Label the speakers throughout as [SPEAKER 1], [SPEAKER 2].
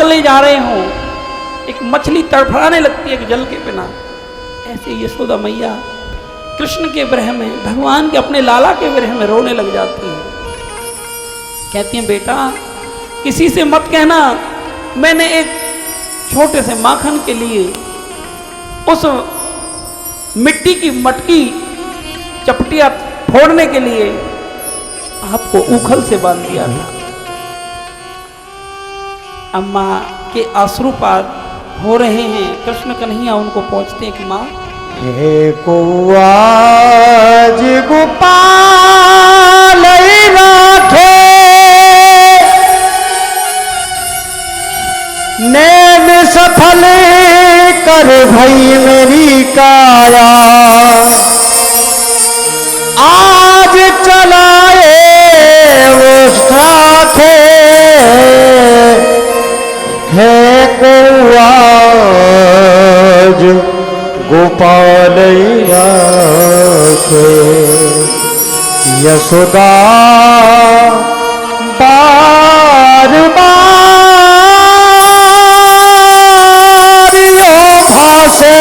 [SPEAKER 1] निकलने जा रहे हों, एक मछली तड़फड़ाने लगती है कि जल के बिना, ऐसे यशोदा मैया कृष्ण के विरह में, भगवान के अपने लाला के विरह में रोने लग जाती हैं। कहती हैं बेटा किसी से मत कहना, मैंने एक छोटे से माखन के लिए उस मिट्टी की मटकी चपटिया फोड़ने के लिए आपको उखल से बांध दिया था। अम्मा के अश्रुपात हो रहे हैं, कृष्ण कन्हैया उनको पहुंचते हैं कि माँ
[SPEAKER 2] को आज गोपाल राखे नैन सफल कर भई मेरी काया, आज चलाए वो साथे है को आज गोपाल राखे। यशोदा बार बार यो भासे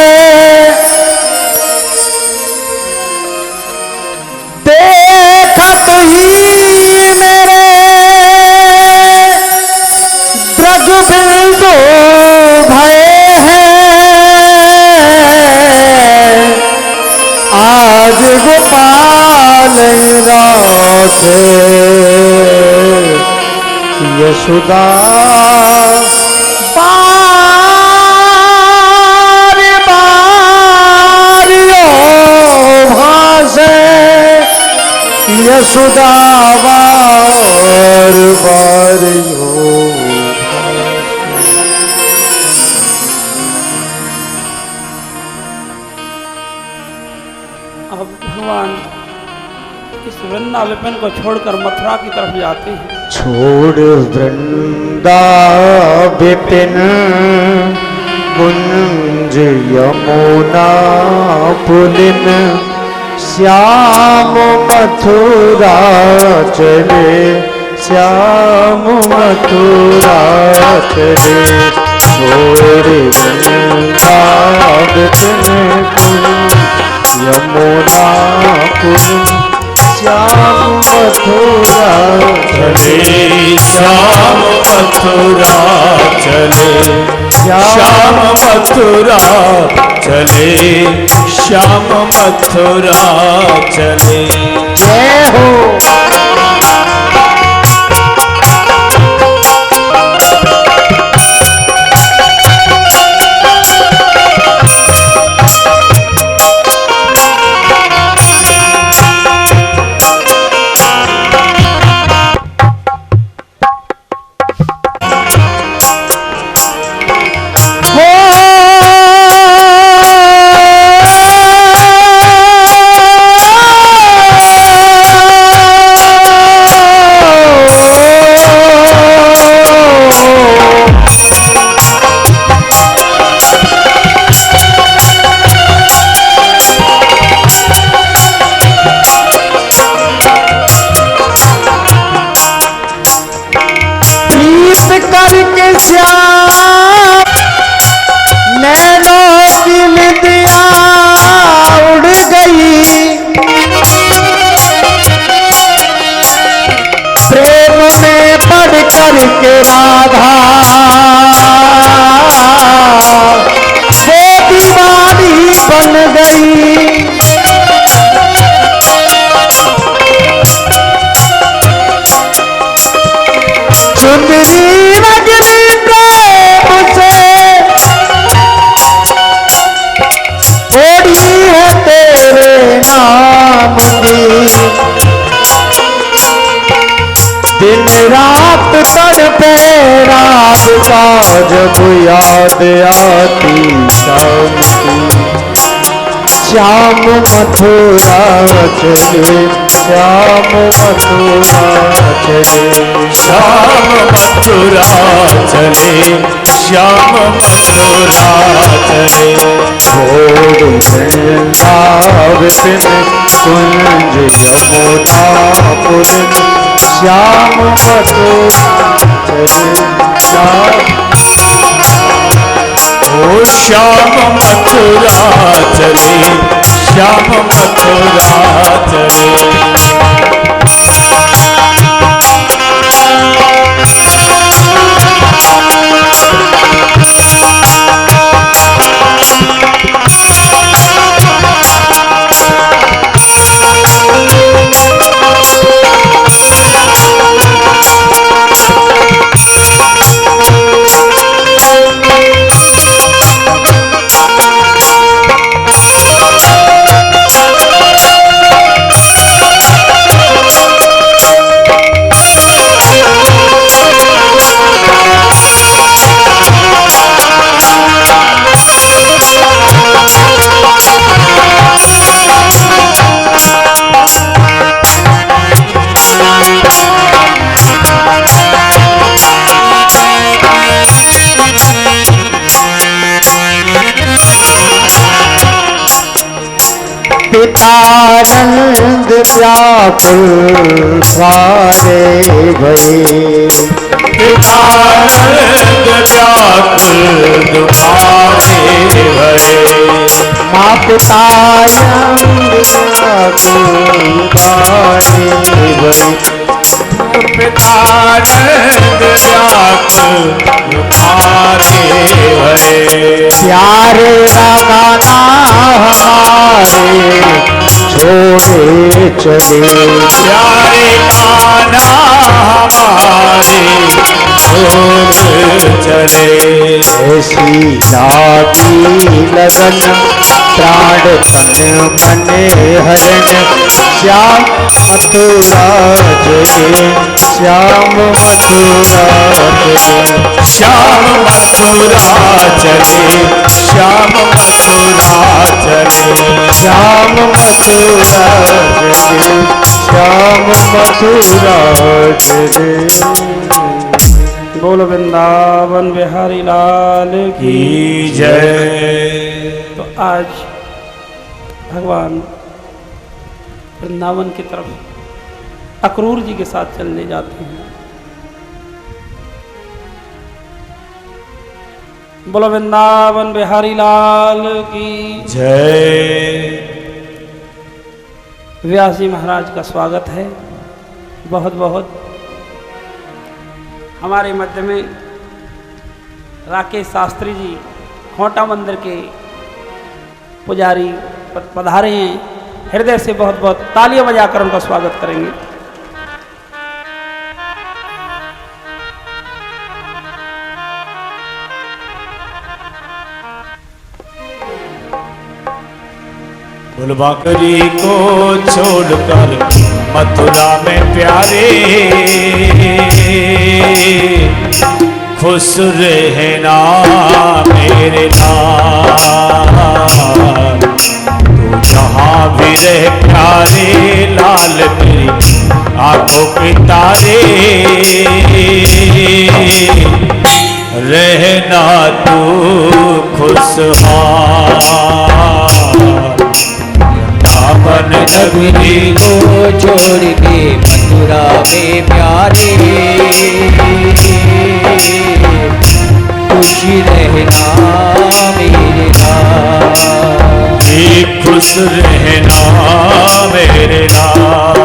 [SPEAKER 2] देखत ही मेरे द्रग बिंदु भय आज गोपाल राखे। यशोदा बार बार यो भासे, यशोदा बार बार यो।
[SPEAKER 1] भगवान इस वृंदा विपिन को छोड़कर मथुरा की तरफ जाते हैं।
[SPEAKER 2] छोड़ वृंदा विपिन कुंज यमुना पुलिन, श्याम मथुरा चले श्याम मथुरा चले। छोड़ वृंदा विपिन यमुना पुलिन, श्याम मथुरा
[SPEAKER 3] चले श्याम मथुरा चले, श्याम मथुरा चले, श्याम मथुरा चले।
[SPEAKER 2] जय हो करके श्याम नैनों की निदिया उड़ गई, प्रेम में पड़ करके राधा वो दीवानी बन गई। चुंदरी रगड़ी प्रेम से थोड़ी है तेरे नाम की, दिन रात तड़पे रात का जब याद आती शाम की। श्याम मथुरा चले श्याम मथुरा चले,
[SPEAKER 3] श्याम मथुरा चले, श्याम मथुरा चले।
[SPEAKER 2] छोड़ वृंदा विपिन कुंज यमुना पुलिन, श्याम मथुरा चले श्याम
[SPEAKER 3] श्याम मथुरा चले, श्याम मथुरा चले।
[SPEAKER 2] पितानंद व्याकुल सारे भये,
[SPEAKER 3] पितानंद व्याकुल दुखारे भये।
[SPEAKER 2] माँ पितानंद व्याकुल सारे भये,
[SPEAKER 3] पितानंद व्याकुल दुखारे भये।
[SPEAKER 2] प्यारे रामाना हमारे छोड़े चले,
[SPEAKER 3] प्यारे कान्हा हमारे छोड़ चले।
[SPEAKER 2] ऐसी लागी लगन प्राण तन मन हरण, श्याम मथुरा चले, श्याम मथुरा चले,
[SPEAKER 3] श्याम मथुरा चले, श्याम मथुरा चले।
[SPEAKER 2] श्याम मथुरा चले, श्याम मथुरा चले।
[SPEAKER 1] बोल वृंदावन बिहारी लाल की।
[SPEAKER 3] की जय।
[SPEAKER 1] तो आज भगवान वृंदावन की तरफ अक्रूर जी के साथ चलने जाते हैं। बोलो वृंदावन बिहारी लाल की
[SPEAKER 3] जय।
[SPEAKER 1] व्यास जी महाराज का स्वागत है बहुत बहुत। हमारे मध्य में राकेश शास्त्री जी खोटा मंदिर के पुजारी पधारे हैं। हृदय से बहुत बहुत तालियां बजाकर उनका स्वागत करेंगे।
[SPEAKER 3] फुलबाकरी को छोड़कर मथुरा में प्यारे, खुश रहना मेरे लाल। तू जहाँ भी रह प्यारे लाल, मेरी आंखों के तारे। रहना तू खुशहाल। अपन
[SPEAKER 4] नगरी को छोड़ के मथुरा में प्यारे, खुश रहना मेरे लाल।
[SPEAKER 3] खुश रहना मेरे लाल।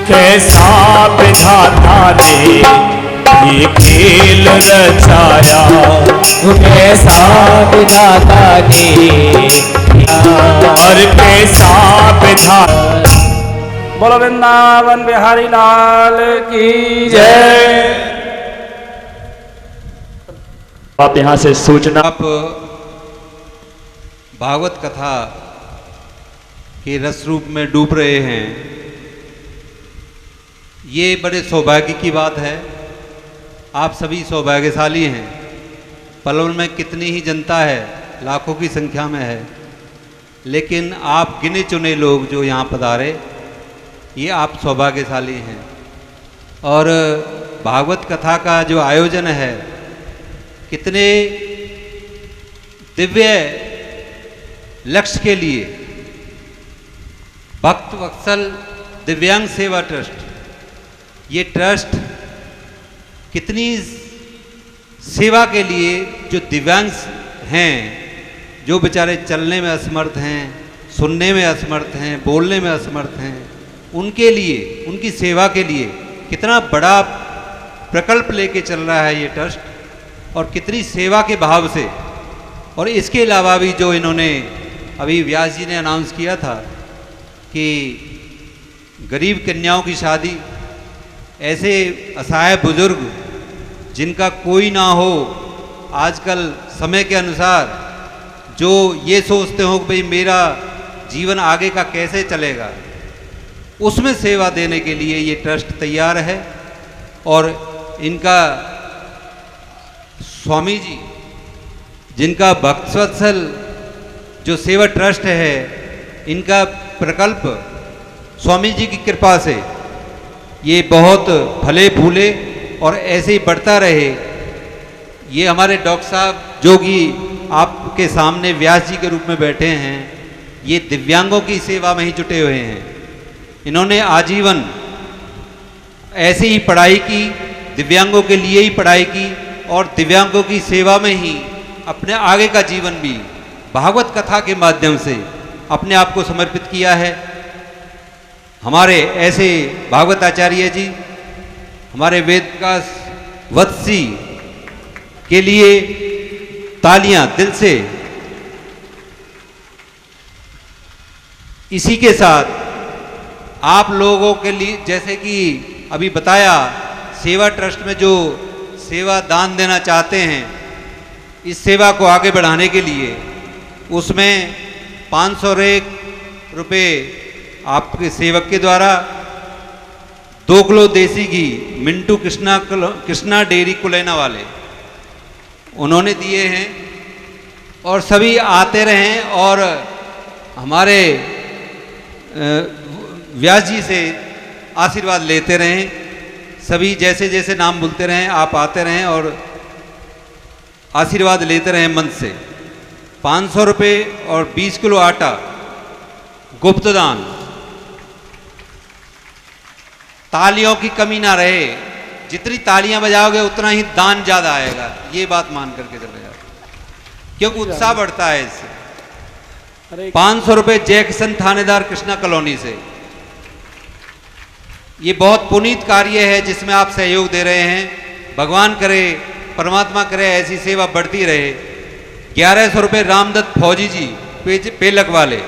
[SPEAKER 3] कैसा विधाता ने ये खेल रचाया,
[SPEAKER 4] कैसा विधाता ने
[SPEAKER 3] और कैसा विधाता।
[SPEAKER 1] बोलो वृंदावन बिहारी लाल की
[SPEAKER 3] जय।
[SPEAKER 5] आप यहाँ से सूचना।
[SPEAKER 6] आप
[SPEAKER 5] भागवत कथा के रस रूप में डूब रहे हैं, ये बड़े सौभाग्य की बात है। आप सभी सौभाग्यशाली हैं। पलवल में कितनी ही जनता है, लाखों की संख्या में है, लेकिन आप गिने चुने लोग जो यहाँ पधारे, ये आप सौभाग्यशाली हैं। और भागवत कथा का जो आयोजन है, कितने दिव्य लक्ष्य के लिए भक्त वत्सल दिव्यांग सेवा ट्रस्ट, ये ट्रस्ट कितनी सेवा के लिए, जो दिव्यांग हैं, जो बेचारे चलने में असमर्थ हैं, सुनने में असमर्थ हैं, बोलने में असमर्थ हैं, उनके लिए, उनकी सेवा के लिए कितना बड़ा प्रकल्प लेके चल रहा है ये ट्रस्ट, और कितनी सेवा के भाव से। और इसके अलावा भी जो इन्होंने अभी व्यास जी ने अनाउंस किया था कि गरीब कन्याओं की शादी, ऐसे असहाय बुजुर्ग जिनका कोई ना हो, आजकल समय के अनुसार जो ये सोचते हो कि भाई मेरा जीवन आगे का कैसे चलेगा, उसमें सेवा देने के लिए ये ट्रस्ट तैयार है। और इनका स्वामी जी, जिनका भक्तवत्सल जो सेवा ट्रस्ट है, इनका प्रकल्प स्वामी जी की कृपा से ये बहुत फले फूले और ऐसे ही बढ़ता रहे। ये हमारे डॉक्टर साहब जो कि आपके सामने व्यास जी के रूप में बैठे हैं, ये दिव्यांगों की सेवा में ही जुटे हुए हैं। इन्होंने आजीवन ऐसे ही पढ़ाई की, दिव्यांगों के लिए ही पढ़ाई की, और दिव्यांगों की सेवा में ही अपने आगे का जीवन भी भागवत कथा के माध्यम से अपने आप को समर्पित किया है। हमारे ऐसे भागवत आचार्य जी, हमारे वेद का वत्सी के लिए तालियां दिल से। इसी के साथ आप लोगों के लिए, जैसे कि अभी बताया, सेवा ट्रस्ट में जो सेवा दान देना चाहते हैं, इस सेवा को आगे बढ़ाने के लिए उसमें 500 रुपये आपके सेवक के द्वारा 2 किलो देसी घी मिंटू कृष्णा डेयरी कुलैना वाले उन्होंने दिए हैं। और सभी आते रहें और हमारे व्यास जी से आशीर्वाद लेते रहें। सभी जैसे जैसे नाम बोलते रहें, आप आते रहें और आशीर्वाद लेते रहें मन से। 500 रुपये और 20 किलो आटा गुप्त दान। तालियों की कमी ना रहे, जितनी तालियां बजाओगे उतना ही दान ज्यादा आएगा, ये बात मान करके चले जाओ, क्योंकि उत्साह बढ़ता है इससे। 500 रुपये जय किशन थानेदार कृष्णा कॉलोनी से। ये बहुत पुनीत कार्य है जिसमें आप सहयोग दे रहे हैं। भगवान करे, परमात्मा करे, ऐसी सेवा बढ़ती रहे। 1100 रुपये रामदत्त फौजी जी पेलक वाले।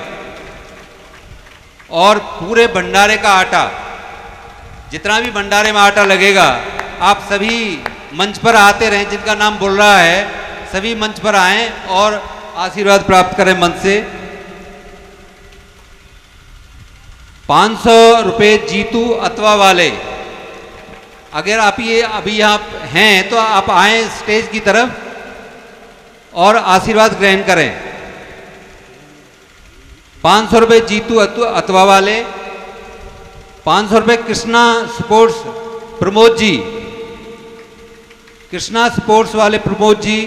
[SPEAKER 5] और पूरे भंडारे का आटा, जितना भी भंडारे में आटा लगेगा, आप सभी मंच पर आते रहें, जिनका नाम बोल रहा है सभी मंच पर आएं और आशीर्वाद प्राप्त करें मन से। 500 रुपये जीतू अथवा वाले। अगर आप ये अभी यहाँ हैं तो आप आएं स्टेज की तरफ और आशीर्वाद ग्रहण करें। 500 रुपये जीतू अथवा वाले। 500 रुपये कृष्णा स्पोर्ट्स प्रमोद जी, कृष्णा स्पोर्ट्स वाले प्रमोद जी।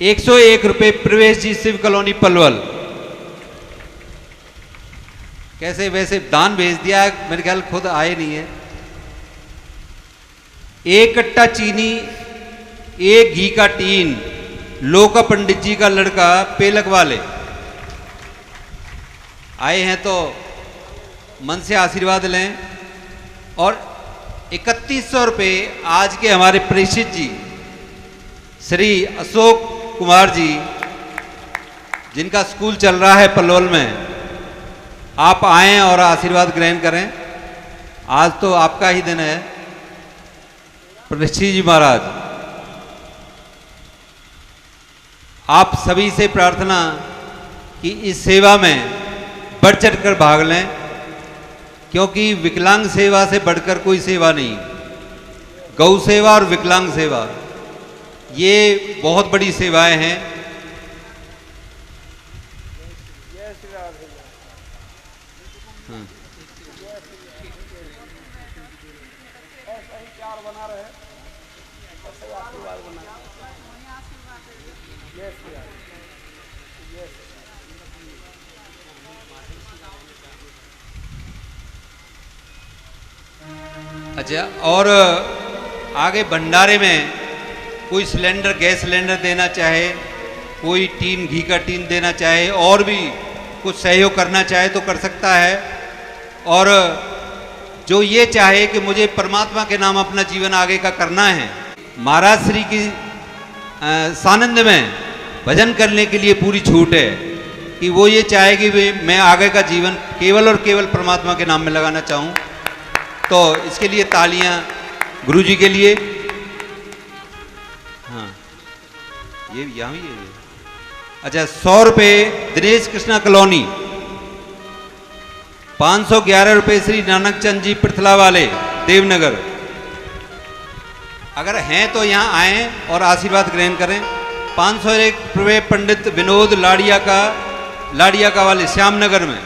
[SPEAKER 5] 101 रुपये प्रवेश जी, शिव कॉलोनी पलवल। कैसे वैसे दान भेज दिया है, मेरे ख्याल खुद आए नहीं है। 1 कट्टा चीनी, 1 घी का टीन, लोका पंडित जी का लड़का पेलक वाले आए हैं, तो मन से आशीर्वाद लें। और 3100 रुपये आज के हमारे प्रेषित जी श्री अशोक कुमार जी, जिनका स्कूल चल रहा है पलवल में, आप आएं और आशीर्वाद ग्रहण करें। आज तो आपका ही दिन है प्रेषित जी महाराज। आप सभी से प्रार्थना कि इस सेवा में बढ़ चढ़ कर भाग लें, क्योंकि विकलांग सेवा से बढ़कर कोई सेवा नहीं। गौ सेवा और विकलांग सेवा ये बहुत बड़ी सेवाएं हैं। अच्छा, और आगे भंडारे में कोई सिलेंडर, गैस सिलेंडर देना चाहे, कोई टीन, घी का टीन देना चाहे, और भी कुछ सहयोग करना चाहे तो कर सकता है। और जो ये चाहे कि मुझे परमात्मा के नाम अपना जीवन आगे का करना है, महाराज श्री की सानिध्य में भजन करने के लिए पूरी छूट है कि वो ये चाहे कि मैं आगे का जीवन केवल और केवल परमात्मा के नाम में लगाना चाहूँ। तो इसके लिए तालियां गुरु जी के लिए। हाँ, ये यहाँ भी है। अच्छा, 100 रुपये दिनेश कृष्णा कॉलोनी, 511 रुपये श्री नानक चंद जी पृथला वाले देवनगर। अगर हैं तो यहाँ आएँ और आशीर्वाद ग्रहण करें। 501 रुपये पंडित विनोद लाड़िया का वाले श्यामनगर में।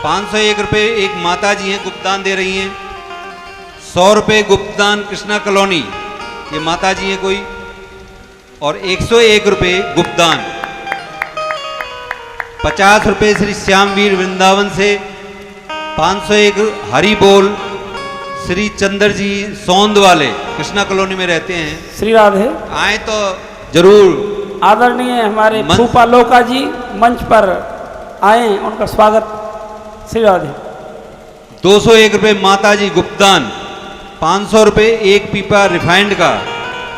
[SPEAKER 5] 501 रुपये एक माता जी हैं, गुप्तदान दे रही हैं। 100 रुपये गुप्तदान कृष्णा कॉलोनी, ये माता जी हैं कोई। और 101 रुपये गुप्तदान। 50 रुपये श्री श्यामवीर वृंदावन से। 501 हरि बोल श्री चंद्र जी सौंद वाले कृष्णा कॉलोनी में रहते हैं।
[SPEAKER 1] श्री राधे।
[SPEAKER 5] आए तो जरूर।
[SPEAKER 1] आदरणीय हमारे फूफा लोका जी मंच पर आए, उनका स्वागत। श्री राधे।
[SPEAKER 5] 201 रुपये माता जी गुप्तदान। 500 रुपये एक पीपा रिफाइंड का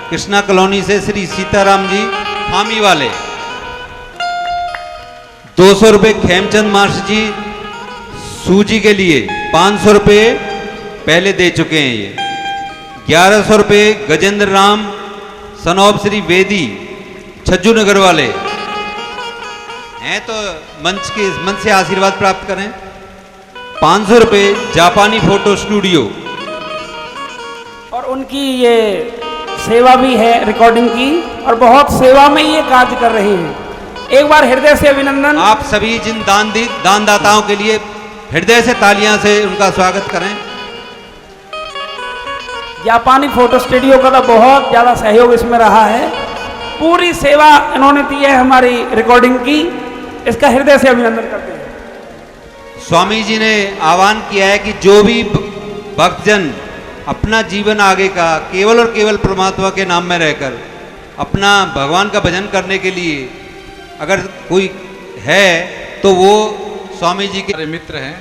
[SPEAKER 5] कृष्णा कॉलोनी से श्री सीताराम जी खामी वाले। 200 रुपये खेमचंद मास्टर जी सूजी के लिए। 500 रुपये पहले दे चुके हैं ये। 1100 रुपये गजेंद्र राम सनौब श्री वेदी छज्जू नगर वाले हैं, तो मंच से आशीर्वाद प्राप्त करें। 500 रुपये जापानी फोटो स्टूडियो,
[SPEAKER 1] और उनकी ये सेवा भी है रिकॉर्डिंग की, और बहुत सेवा में ये कार्य कर रहे हैं। एक बार हृदय से अभिनंदन।
[SPEAKER 5] आप सभी जिन दानदाताओं के लिए हृदय से तालियां से उनका स्वागत करें।
[SPEAKER 1] जापानी फोटो स्टूडियो का तो बहुत ज़्यादा सहयोग इसमें रहा है। पूरी सेवा इन्होंने दी है हमारी रिकॉर्डिंग की, इसका हृदय से अभिनंदन करते हैं।
[SPEAKER 5] स्वामी जी ने आह्वान किया है कि जो भी भक्तजन अपना जीवन आगे का केवल और केवल परमात्मा के नाम में रहकर अपना भगवान का भजन करने के लिए अगर कोई है तो वो स्वामी जी के
[SPEAKER 6] मित्र हैं।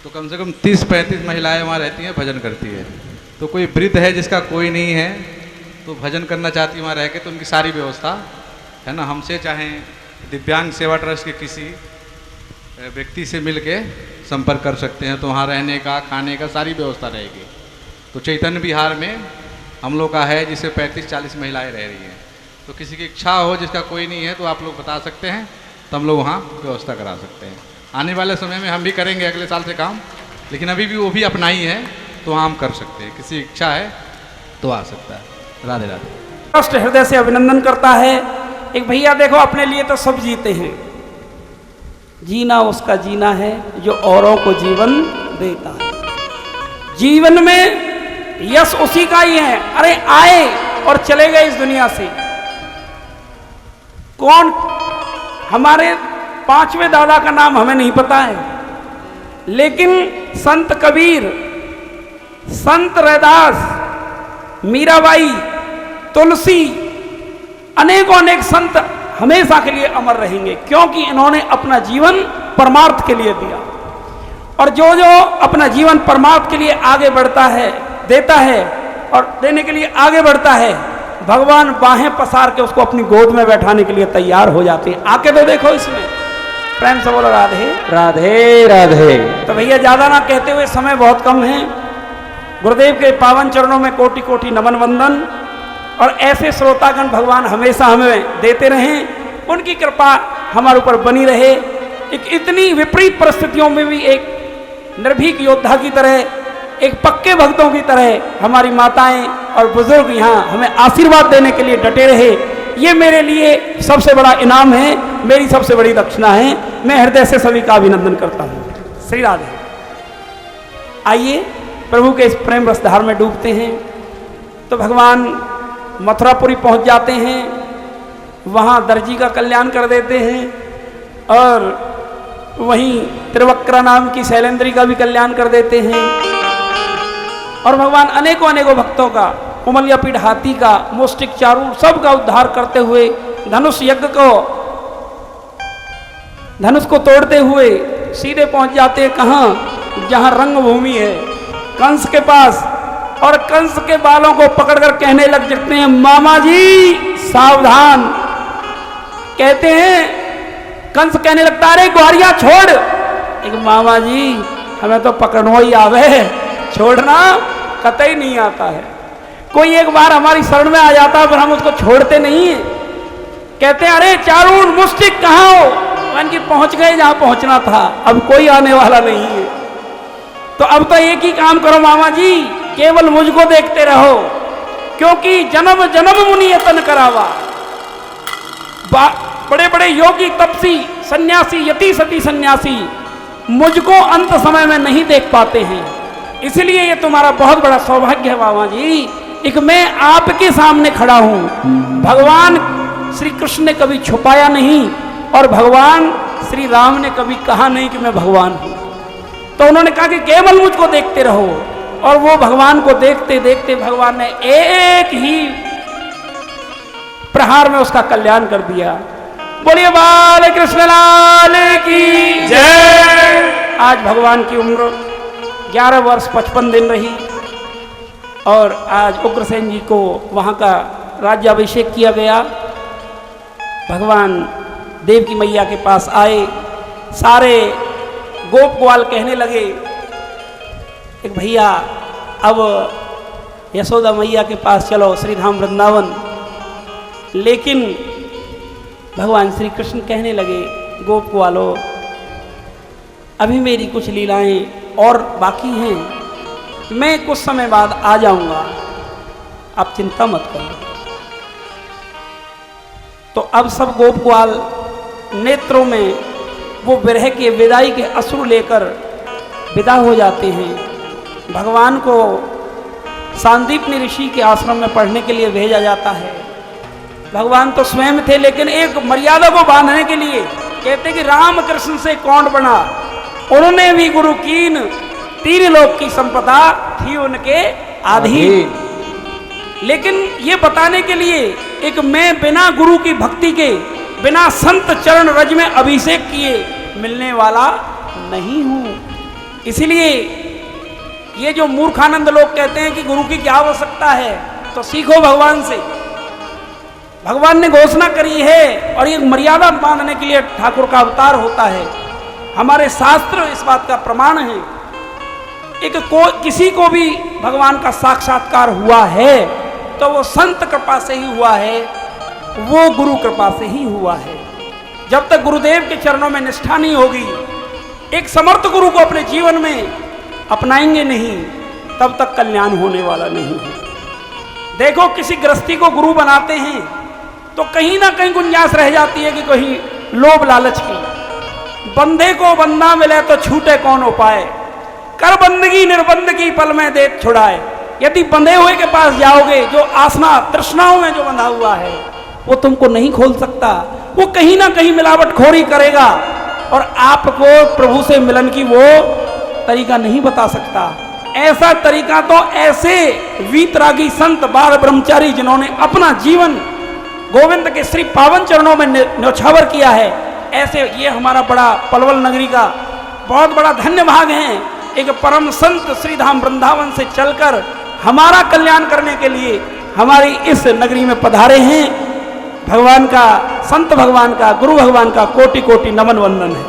[SPEAKER 6] तो कम से कम 30-35 महिलाएं वहाँ रहती हैं, भजन करती है। तो कोई वृद्ध है जिसका कोई नहीं है तो भजन करना चाहती है वहाँ रह के, तो उनकी सारी व्यवस्था है ना, हमसे चाहे दिव्यांग सेवा ट्रस्ट के किसी व्यक्ति से मिल के संपर्क कर सकते हैं। तो वहाँ रहने का, खाने का सारी व्यवस्था रहेगी। तो चैतन्य विहार में हम लोग का है जिससे 35-40 महिलाएं रह रही हैं। तो किसी की इच्छा हो जिसका कोई नहीं है तो आप लोग बता सकते हैं, तो हम लोग वहाँ व्यवस्था करा सकते हैं। आने वाले समय में हम भी करेंगे अगले साल से काम, लेकिन अभी भी वो भी अपना ही है तो वहाँ हम कर सकते हैं। किसी इच्छा है तो आ सकता है। राधे राधे।
[SPEAKER 1] ट्रस्ट हृदय से अभिनंदन करता है। एक भैया देखो अपने लिए तो सब जीते हैं, जीना उसका जीना है जो औरों को जीवन देता है। जीवन में यश उसी का ही है। अरे आए और चले गए इस दुनिया से। कौन, हमारे 5वें दादा का नाम हमें नहीं पता है, लेकिन संत कबीर, संत रैदास, मीराबाई, तुलसी, अनेकों अनेक संत हमेशा के लिए अमर रहेंगे, क्योंकि इन्होंने अपना जीवन परमार्थ के लिए दिया। और जो जो अपना जीवन परमार्थ के लिए आगे बढ़ता है, देता है और देने के लिए आगे बढ़ता है, भगवान बाहें पसार के उसको अपनी गोद में बैठाने के लिए तैयार हो जाते हैं। आके तो देखो इसमें। प्रेम से बोलो राधे
[SPEAKER 4] राधे राधे।
[SPEAKER 1] तो भैया ज़्यादा ना कहते हुए, समय बहुत कम है। गुरुदेव के पावन चरणों में कोटि कोटि नमन वंदन। और ऐसे श्रोतागण भगवान हमेशा हमें देते रहें। उनकी कृपा हमारे ऊपर बनी रहे। एक इतनी विपरीत परिस्थितियों में भी एक निर्भीक योद्धा की तरह, एक पक्के भक्तों की तरह हमारी माताएं और बुजुर्ग यहाँ हमें आशीर्वाद देने के लिए डटे रहे। ये मेरे लिए सबसे बड़ा इनाम है, मेरी सबसे बड़ी दक्षिणा है। मैं हृदय से सभी का अभिनंदन करता हूँ। श्री राधे। आइए प्रभु के इस प्रेम रसधार में डूबते हैं। तो भगवान मथुरापुरी पहुँच जाते हैं, वहाँ दर्जी का कल्याण कर देते हैं और वहीं त्रिवक्रा नाम की शैलेंद्री का भी कल्याण कर देते हैं। और भगवान अनेकों अनेकों भक्तों का, कुमलियापीठ हाथी का, मुष्टिक चारूर सब का उद्धार करते हुए धनुष यज्ञ को, धनुष को तोड़ते हुए सीधे पहुंच जाते हैं कहाँ, जहां रंगभूमि है, कंस के पास। और कंस के बालों को पकड़कर कहने लग जाते हैं, मामा जी सावधान। कहते हैं, कंस कहने लगता है, अरे ग्वारिया छोड़। एक मामा जी हमें तो पकड़ना ही आवे, छोड़ना कतई नहीं आता है। कोई एक बार हमारी शरण में आ जाता है पर हम उसको छोड़ते नहीं है। कहते हैं, अरे चारून मुष्टिक कहाँ हो? मान की पहुंच गए जहां पहुंचना था, अब कोई आने वाला नहीं है। तो अब तो एक ही काम करो मामा जी, केवल मुझको देखते रहो, क्योंकि जन्म जन्म मुनि यतन करावा। बड़े बड़े योगी, तपसी, सन्यासी, यति सती सन्यासी मुझको अंत समय में नहीं देख पाते हैं। इसलिए ये तुम्हारा बहुत बड़ा सौभाग्य है मामा जी, एक मैं आपके सामने खड़ा हूं। भगवान श्री कृष्ण ने कभी छुपाया नहीं और भगवान श्री राम ने कभी कहा नहीं कि मैं भगवान हूं। तो उन्होंने कहा कि केवल मुझको देखते रहो, और वो भगवान को देखते देखते भगवान ने एक ही प्रहार में उसका कल्याण कर दिया। बोलिए बाल कृष्ण लाल की जय। आज भगवान की उम्र 11 वर्ष 55 दिन रही और आज उग्रसेन जी को वहाँ का राज्याभिषेक किया गया। भगवान देव की मैया के पास आए, सारे गोप ग्वाल कहने लगे एक भैया अब यशोदा मैया के पास चलो, श्रीधाम वृंदावन। लेकिन भगवान श्री कृष्ण कहने लगे, गोप ग्वालों अभी मेरी कुछ लीलाएं और बाकी हैं, मैं कुछ समय बाद आ जाऊंगा, आप चिंता मत करो। तो अब सब गोप ग्वाल नेत्रों में वो विरह के विदाई के अश्रु लेकर विदा हो जाते हैं। भगवान को सांदीपनि ऋषि के आश्रम में पढ़ने के लिए भेजा जाता है। भगवान तो स्वयं थे, लेकिन एक मर्यादा को बांधने के लिए कहते कि राम कृष्ण से कौन बना, उन्होंने भी गुरु कीन, 3 लोक की संपदा थी उनके अधीन। लेकिन ये बताने के लिए एक मैं बिना गुरु की भक्ति के, बिना संत चरण रज में अभिषेक किए मिलने वाला नहीं हूं। इसलिए ये जो मूर्खानंद लोग कहते हैं कि गुरु की क्या आवश्यकता है, तो सीखो भगवान से। भगवान ने घोषणा करी है और ये मर्यादा बांधने के लिए ठाकुर का अवतार होता है। हमारे शास्त्र इस बात का प्रमाण है। किसी को भी भगवान का साक्षात्कार हुआ है तो वो संत कृपा से ही हुआ है, वो गुरु कृपा से ही हुआ है। जब तक गुरुदेव के चरणों में निष्ठा नहीं होगी, एक समर्थ गुरु को अपने जीवन में अपनाएंगे नहीं, तब तक कल्याण होने वाला नहीं है। देखो, किसी गृहस्थी को गुरु बनाते हैं तो कहीं ना कहीं गुंजाइश रह जाती है कि कहीं लोभ लालच की। बंदे को बंदा मिले तो छूटे कौन उपाय, कर बंदगी निर्बंध की पल में दे छुड़ाए। यदि बंधे हुए के पास जाओगे, जो आसना तृष्णाओं में जो बंधा हुआ है वो तुमको नहीं खोल सकता, वो कहीं ना कहीं मिलावटखोरी करेगा और आपको प्रभु से मिलन की वो तरीका नहीं बता सकता। ऐसा तरीका तो ऐसे वीतरागी संत बाल ब्रह्मचारी जिन्होंने अपना जीवन गोविंद के श्री पावन चरणों में न्यौछावर किया है, ऐसे ये हमारा बड़ा पलवल नगरी का बहुत बड़ा धन्य भाग है। एक परम संत श्रीधाम वृंदावन से चलकर हमारा कल्याण करने के लिए हमारी इस नगरी में पधारे हैं। भगवान का, संत भगवान का, गुरु भगवान का कोटि कोटि नमन वंदन है।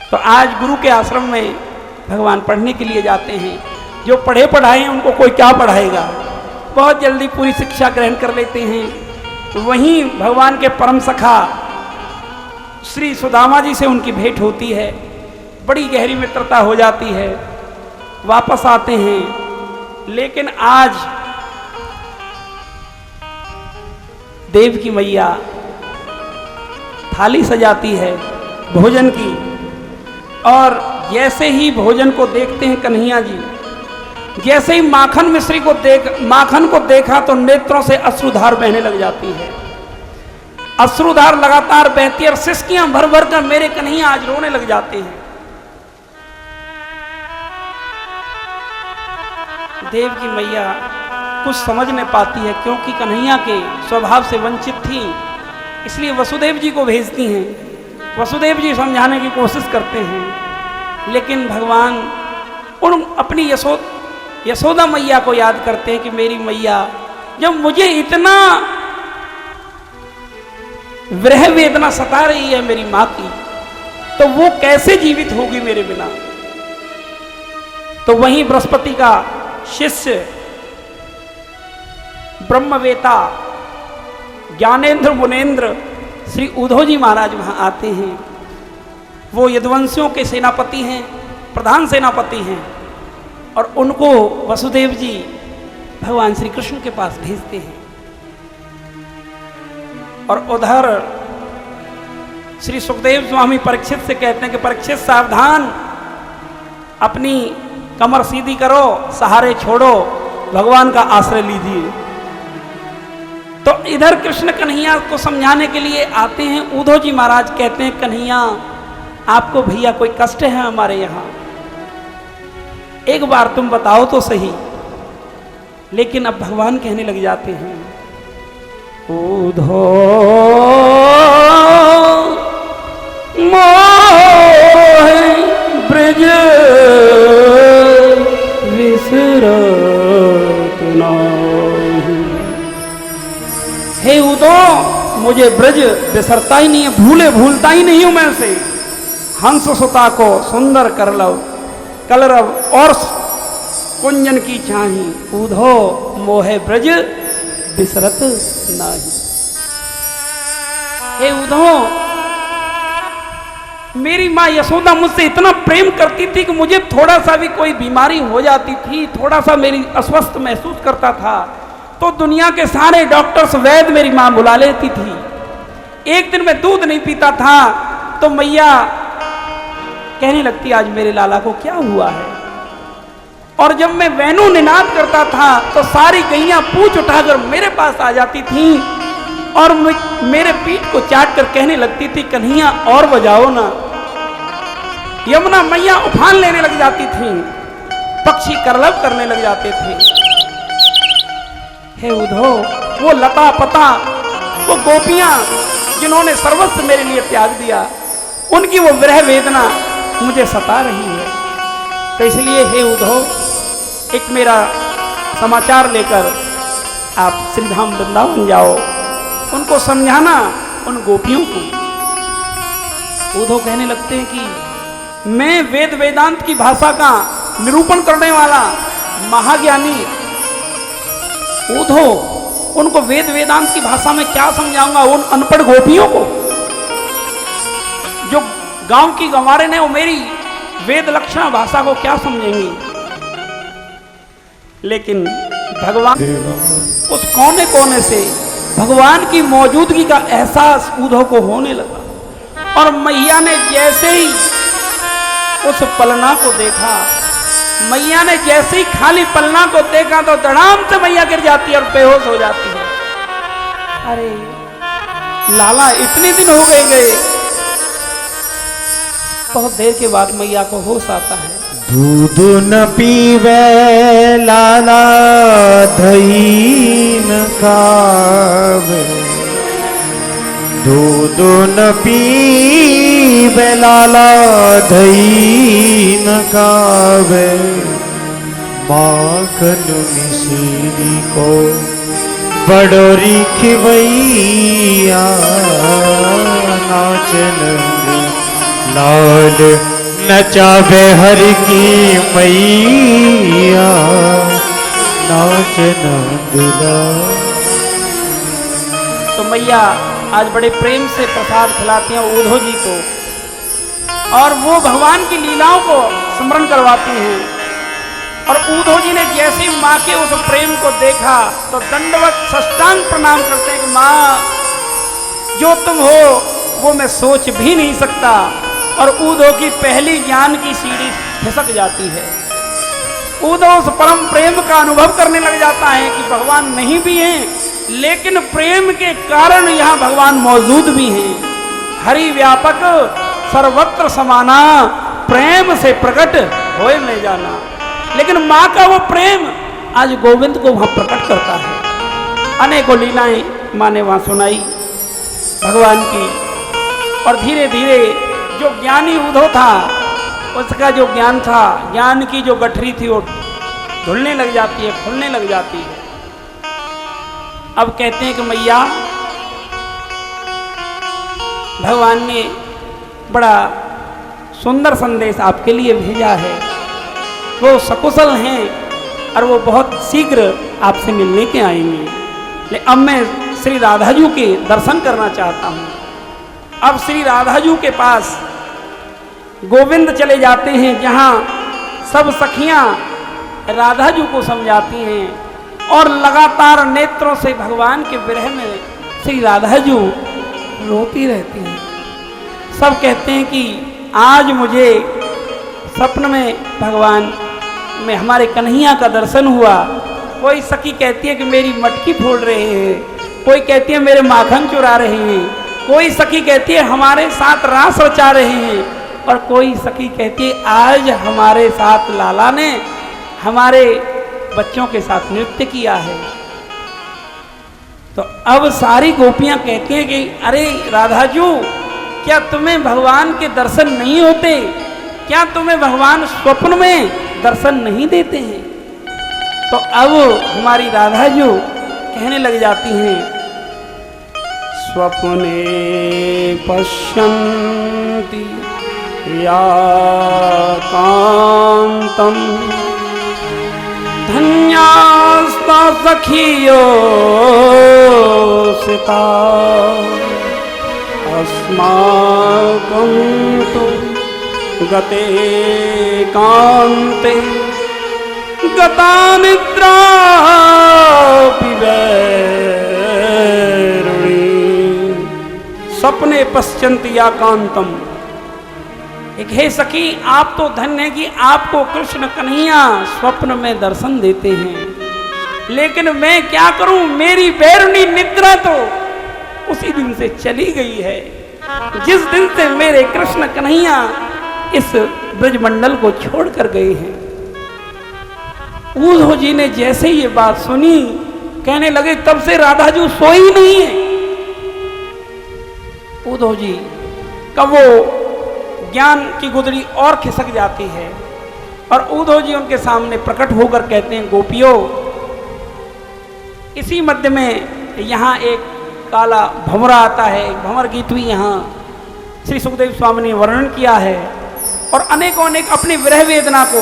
[SPEAKER 1] तो आज गुरु के आश्रम में भगवान पढ़ने के लिए जाते हैं। जो पढ़े पढ़ाए हैं उनको कोई क्या पढ़ाएगा, बहुत जल्दी पूरी शिक्षा ग्रहण कर लेते हैं। वहीं भगवान के परम सखा श्री सुदामा जी से उनकी भेंट होती है, बड़ी गहरी मित्रता हो जाती है, वापस आते हैं। लेकिन आज देव की मैया थाली सजाती है भोजन की, और जैसे ही भोजन को देखते हैं कन्हैया जी, जैसे ही माखन को देखा तो नेत्रों से अश्रुधार बहने लग जाती है। अश्रुधार लगातार बहती है और सिसकियां भर भर कर मेरे कन्हैया आज रोने लग जाते हैं। देव की मैया कुछ समझ नहीं पाती है, क्योंकि कन्हैया के स्वभाव से वंचित थी, इसलिए वसुदेव जी को भेजती हैं। वसुदेव जी समझाने की कोशिश करते हैं, लेकिन भगवान उन अपनी यशोदा मैया को याद करते हैं कि मेरी मैया, जब मुझे इतना विरह वेदना सता रही है मेरी माँ की, तो वो कैसे जीवित होगी मेरे बिना। तो वहीं बृहस्पति का शिष्य ब्रह्मवेता ज्ञानेंद्र मुनेन्द्र श्री उद्धव जी महाराज वहां आते हैं। वो यदुवंशियों के सेनापति हैं, प्रधान सेनापति हैं, और उनको वसुदेव जी भगवान श्री कृष्ण के पास भेजते हैं। और उधर श्री सुखदेव स्वामी परीक्षित से कहते हैं कि परीक्षित सावधान, अपनी कमर सीधी करो, सहारे छोड़ो, भगवान का आश्रय लीजिए। तो इधर कृष्ण कन्हैया को समझाने के लिए आते हैं। उद्धव जी महाराज कहते हैं, कन्हैया आपको भैया कोई कष्ट है हमारे यहाँ, एक बार तुम बताओ तो सही। लेकिन अब भगवान कहने लग जाते हैं, उद्धव मोह ब्रज विसरत नाही। हे उद्धव, मुझे ब्रज बिसरता ही नहीं है, भूलता ही नहीं हूं मैं से। हंस सुता को सुंदर कर लो, कलरव और कुंजन की चाही, उद्धव मोहे ब्रज बिसरत नाही। हे उद्धव, मेरी माँ यशोदा मुझसे इतना प्रेम करती थी कि मुझे थोड़ा सा भी कोई बीमारी हो जाती थी, थोड़ा सा मेरी अस्वस्थ महसूस करता था, तो दुनिया के सारे डॉक्टर्स वैद्य मेरी माँ बुला लेती थी। एक दिन मैं दूध नहीं पीता था तो मैया कहने लगती, आज मेरे लाला को क्या हुआ है। और जब मैं वेणु निनाद करता था तो सारी गैया पूंछ उठाकर मेरे पास आ जाती थी और मेरे पीठ को चाट कर कहने लगती थी, कन्हैया और बजाओ ना। यमुना मैया उफान लेने लग जाती थी, पक्षी करलब करने लग जाते थे। हे उद्धव, वो लता पता, वो गोपियां जिन्होंने सर्वस्व मेरे लिए त्याग दिया, उनकी वो विरह वेदना मुझे सता रही है। तो इसलिए हे उद्धव, एक मेरा समाचार लेकर आप श्रीधाम वृंदावन जाओ, उनको समझाना, उन गोपियों को। उद्धव कहने लगते हैं कि मैं वेद वेदांत की भाषा का निरूपण करने वाला महाज्ञानी उद्धव, उनको वेद वेदांत की भाषा में क्या समझाऊंगा उन अनपढ़ गोपियों को। जो गांव की गंवारे ने वो मेरी वेद लक्षण भाषा को क्या समझेंगी। लेकिन भगवान उस कोने कोने से भगवान की मौजूदगी का एहसास उद्धव को होने लगा। और मैया ने जैसे ही उस पलना को देखा, मैया ने जैसे ही खाली पलना को देखा तो धड़ाम से मैया गिर जाती है और बेहोश हो जाती है। अरे लाला इतने दिन हो गए। बहुत देर के बाद मैया को होश आता है।
[SPEAKER 2] दूध न पीवे लाला दही न खावे, दूध न पीवे लाला दही न खावे, माखन मिश्री को बड़ोरी खिवैया, नाचन लाल नचावे हर की मैया, नाच नंदला।
[SPEAKER 1] तो मैया आज बड़े प्रेम से प्रसाद खिलाती हैं ऊधो जी को, और वो भगवान की लीलाओं को स्मरण करवाती हैं। और ऊधो जी ने जैसे ही माँ के उस प्रेम को देखा तो दंडवत साष्टांग प्रणाम करते हैं कि माँ, जो तुम हो वो मैं सोच भी नहीं सकता। और ऊधो की पहली ज्ञान की सीढ़ी खिसक जाती है। ऊधो उस परम प्रेम का अनुभव करने लग जाता है कि भगवान नहीं भी हैं, लेकिन प्रेम के कारण यहाँ भगवान मौजूद भी हैं। हरि व्यापक सर्वत्र समाना, प्रेम से प्रकट होए में जाना। लेकिन माँ का वो प्रेम आज गोविंद को वहाँ प्रकट करता है। अनेकों लीलाएं माँ ने वहाँ सुनाई भगवान की, और धीरे धीरे जो ज्ञानी ऊधो था उसका जो ज्ञान था, ज्ञान की जो गठरी थी वो धुलने लग जाती है, खुलने लग जाती है। अब कहते हैं कि मैया, भगवान ने बड़ा सुंदर संदेश आपके लिए भेजा है। वो सकुशल हैं और वो बहुत शीघ्र आपसे मिलने के आएंगे। लेकिन अब मैं श्री राधाजू के दर्शन करना चाहता हूँ। अब श्री राधाजू के पास गोविंद चले जाते हैं, जहाँ सब सखियाँ राधाजू को समझाती हैं और लगातार नेत्रों से भगवान के विरह में श्री राधाजू रोती रहती हैं। सब कहते हैं कि आज मुझे स्वप्न में भगवान में हमारे कन्हैया का दर्शन हुआ। कोई सखी कहती है कि मेरी मटकी फोड़ रहे हैं, कोई कहती है मेरे माखन चुरा रहे हैं, कोई सखी कहती है हमारे साथ रास रचा रहे हैं, और कोई सखी कहती है आज हमारे साथ लाला ने हमारे बच्चों के साथ नृत्य किया है। तो अब सारी गोपियां कहती हैं कि अरे राधाजू, क्या तुम्हें भगवान के दर्शन नहीं होते? क्या तुम्हें भगवान स्वप्न में दर्शन नहीं देते हैं? तो अब हमारी राधाजू कहने लग जाती हैं, स्वप्ने पश्यन्ति या कांतम धन्यास्ता सखियो सिता अस्माकं तु गते कांते गता निद्रा सपने पश्यन्ति या कांतम। एक हे सखी, आप तो धन्य है कि आपको कृष्ण कन्हैया स्वप्न में दर्शन देते हैं, लेकिन मैं क्या करूं, मेरी बैरुनी निद्रा तो उसी दिन से चली गई है जिस दिन से मेरे कृष्ण कन्हैया इस ब्रजमंडल को छोड़कर गए हैं। ऊधो जी ने जैसे ये बात सुनी, कहने लगे तब से राधाजू सोई नहीं है। ऊधो जी का वो ज्ञान की गुदड़ी और खिसक जाती है, और ऊधो जी उनके सामने प्रकट होकर कहते हैं, गोपियों, इसी मध्य में यहाँ एक काला भंवरा आता है। एक भंवर गीत भी यहाँ श्री सुखदेव स्वामी ने वर्णन किया है, और अनेकों अनेक अपनी विरह वेदना को,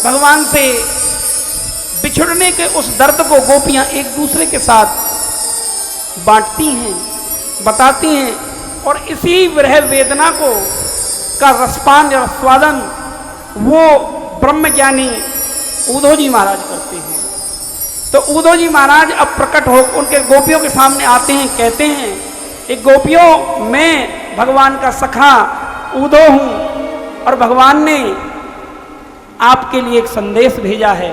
[SPEAKER 1] भगवान से बिछुड़ने के उस दर्द को गोपियाँ एक दूसरे के साथ बांटती हैं, बताती हैं, और इसी विरह वेदना को का रसपान या रसवादन वो ब्रह्मज्ञानी ऊधो जी महाराज करते हैं। तो ऊधो जी महाराज अब प्रकट हो उनके गोपियों के सामने आते हैं, कहते हैं, एक गोपियों, मैं भगवान का सखा ऊधो हूँ, और भगवान ने आपके लिए एक संदेश भेजा है।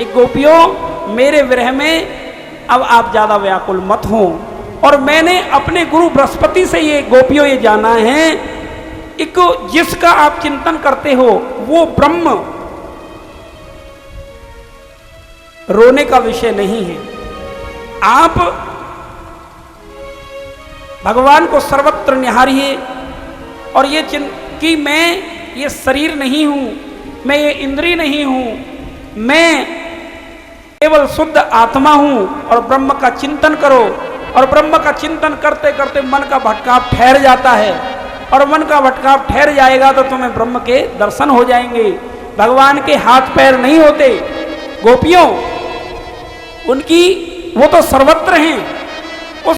[SPEAKER 1] एक गोपियों, मेरे विरह में अब आप ज़्यादा व्याकुल मत हो, और मैंने अपने गुरु बृहस्पति से ये गोपियों ये जाना है, एक जिसका आप चिंतन करते हो वो ब्रह्म रोने का विषय नहीं है। आप भगवान को सर्वत्र निहारिए, और ये कि मैं ये शरीर नहीं हूं, मैं ये इंद्रिय नहीं हूं, मैं केवल शुद्ध आत्मा हूं, और ब्रह्म का चिंतन करो। और ब्रह्म का चिंतन करते करते मन का भटकाव ठहर जाता है, और मन का भटकाव ठहर जाएगा तो तुम्हें ब्रह्म के दर्शन हो जाएंगे। भगवान के हाथ पैर नहीं होते गोपियों, उनकी वो तो सर्वत्र हैं,